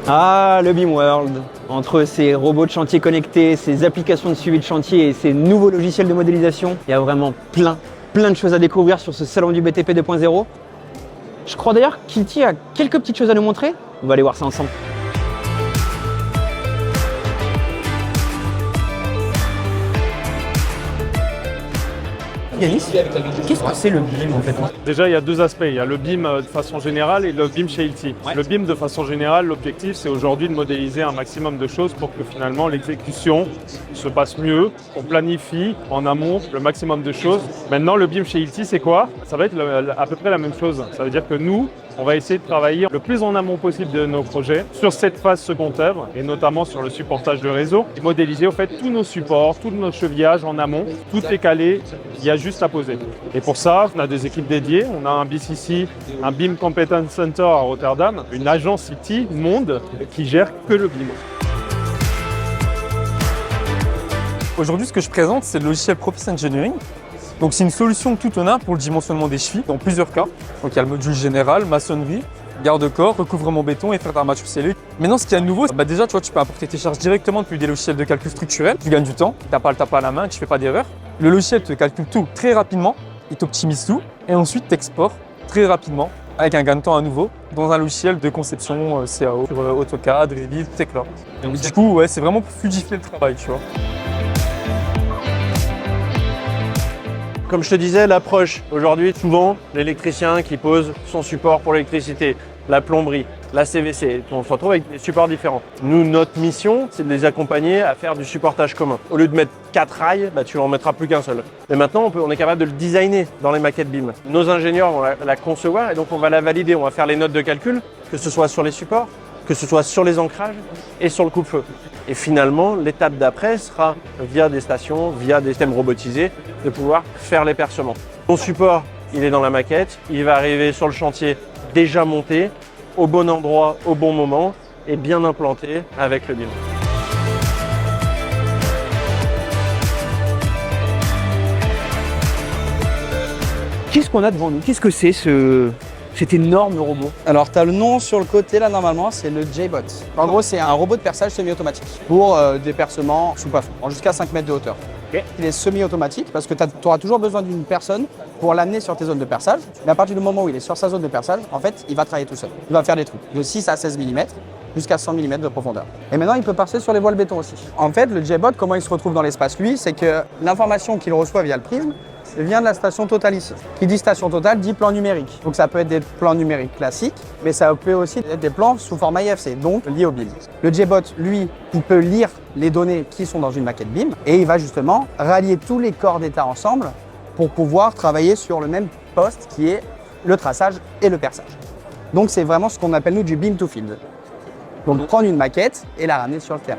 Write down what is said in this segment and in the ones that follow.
Ah, le BIM World. Entre ces robots de chantier connectés, ces applications de suivi de chantier et ces nouveaux logiciels de modélisation, il y a vraiment plein de choses à découvrir sur ce salon du BTP 2.0. Je crois d'ailleurs qu'Ilti a quelques petites choses à nous montrer. On va aller voir ça ensemble. Yanis, qu'est-ce que c'est le BIM en fait? Déjà, il y a deux aspects. Il y a le BIM de façon générale et le BIM chez Ilti. Ouais. Le BIM de façon générale, l'objectif, c'est aujourd'hui de modéliser un maximum de choses pour que finalement l'exécution se passe mieux. On planifie en amont le maximum de choses. Maintenant, le BIM chez Ilti, c'est quoi? Ça va être à peu près la même chose. Ça veut dire que nous, on va essayer de travailler le plus en amont possible de nos projets sur cette phase seconde œuvre et notamment sur le supportage de réseau et modéliser au fait tous nos supports, tous nos chevillages en amont. Tout est calé, il y a juste à poser. Et pour ça, on a des équipes dédiées. On a un BCC, un BIM Competence Center à Rotterdam, une agence IT monde qui gère que le BIM. Aujourd'hui, ce que je présente, c'est le logiciel Profis Engineering. Donc, c'est une solution tout en un pour le dimensionnement des chevilles dans plusieurs cas. Donc, il y a le module général, maçonnerie, garde-corps, recouvrement béton et faire d'armature scellée. Maintenant, ce qu'il y a de nouveau, déjà, tu vois, tu peux importer tes charges directement depuis des logiciels de calcul structurel. Tu gagnes du temps, tu n'as pas le tape à la main, tu ne fais pas d'erreur. Le logiciel te calcule tout très rapidement, il t'optimise tout et ensuite t'exporte très rapidement avec un gain de temps à nouveau dans un logiciel de conception CAO sur AutoCAD, Revit, Tekla. Donc, du coup, ouais, c'est vraiment pour fluidifier le travail, tu vois. Comme je te disais, l'approche, aujourd'hui, souvent, l'électricien qui pose son support pour l'électricité, la plomberie, la CVC, on se retrouve avec des supports différents. Nous, notre mission, c'est de les accompagner à faire du supportage commun. Au lieu de mettre 4 rails, tu n'en mettras plus qu'un seul. Et maintenant, on est capable de le designer dans les maquettes BIM. Nos ingénieurs vont la concevoir et donc on va la valider. On va faire les notes de calcul, que ce soit sur les supports, que ce soit sur les ancrages et sur le coupe-feu. Et finalement, l'étape d'après sera, via des stations, via des systèmes robotisés, de pouvoir faire les percements. Ton support, il est dans la maquette, il va arriver sur le chantier déjà monté, au bon endroit, au bon moment et bien implanté avec le BIM. Qu'est-ce qu'on a devant nous? Qu'est-ce que c'est cet énorme robot? Alors, tu as le nom sur le côté, là, normalement, c'est le J-Bot. En gros, c'est un robot de perçage semi-automatique pour des percements sous plafond, jusqu'à 5 mètres de hauteur. Okay. Il est semi-automatique parce que tu auras toujours besoin d'une personne pour l'amener sur tes zones de perçage. Mais à partir du moment où il est sur sa zone de perçage, en fait, il va travailler tout seul. Il va faire des trous de 6 à 16 mm jusqu'à 100 mm de profondeur. Et maintenant, il peut percer sur les voiles béton aussi. En fait, le J-Bot, comment il se retrouve dans l'espace, lui, c'est que l'information qu'il reçoit via le prisme vient de la station Total ici. Qui dit station Total dit plan numérique. Donc ça peut être des plans numériques classiques, mais ça peut aussi être des plans sous format IFC, donc liés au BIM. Le J-Bot, lui, il peut lire les données qui sont dans une maquette BIM et il va justement rallier tous les corps d'état ensemble pour pouvoir travailler sur le même poste qui est le traçage et le perçage. Donc c'est vraiment ce qu'on appelle nous du BIM to field. Donc prendre une maquette et la ramener sur le terrain.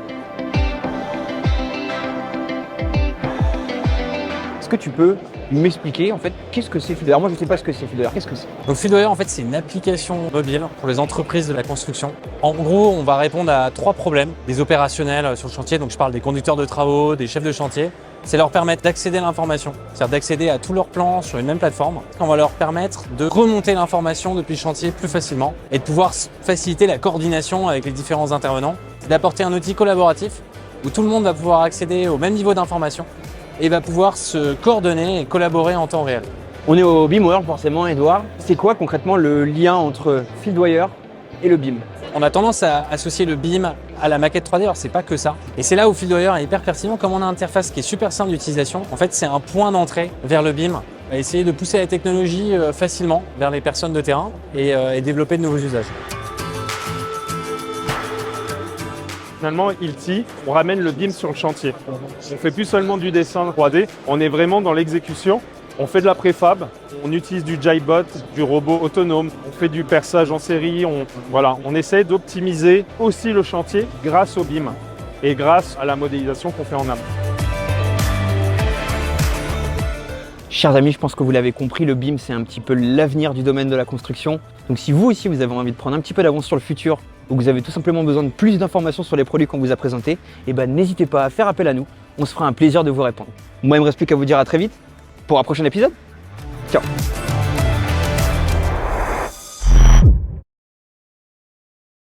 Est-ce que tu peux m'expliquer en fait qu'est-ce que c'est FieldWire? Moi je ne sais pas ce que c'est FieldWire, qu'est-ce que c'est? Donc FieldWire en fait c'est une application mobile pour les entreprises de la construction. En gros on va répondre à 3 problèmes, des opérationnels sur le chantier, donc je parle des conducteurs de travaux, des chefs de chantier. C'est leur permettre d'accéder à l'information, c'est-à-dire d'accéder à tous leurs plans sur une même plateforme. On va leur permettre de remonter l'information depuis le chantier plus facilement et de pouvoir faciliter la coordination avec les différents intervenants. C'est d'apporter un outil collaboratif où tout le monde va pouvoir accéder au même niveau d'information et va pouvoir se coordonner et collaborer en temps réel. On est au BIM World forcément, Edouard. C'est quoi concrètement le lien entre FieldWire et le BIM? On a tendance à associer le BIM à la maquette 3D, alors c'est pas que ça. Et c'est là où FieldWire est hyper pertinent, comme on a une interface qui est super simple d'utilisation. En fait, c'est un point d'entrée vers le BIM. On va essayer de pousser la technologie facilement vers les personnes de terrain et développer de nouveaux usages. Finalement, Ilti, on ramène le BIM sur le chantier. On ne fait plus seulement du dessin 3D, on est vraiment dans l'exécution. On fait de la préfab, on utilise du J-Bot, du robot autonome, on fait du perçage en série, on essaie d'optimiser aussi le chantier grâce au BIM et grâce à la modélisation qu'on fait en amont. Chers amis, je pense que vous l'avez compris, le BIM c'est un petit peu l'avenir du domaine de la construction. Donc si vous aussi vous avez envie de prendre un petit peu d'avance sur le futur ou que vous avez tout simplement besoin de plus d'informations sur les produits qu'on vous a présentés, n'hésitez pas à faire appel à nous, on se fera un plaisir de vous répondre. Moi il ne me reste plus qu'à vous dire à très vite pour un prochain épisode. Ciao.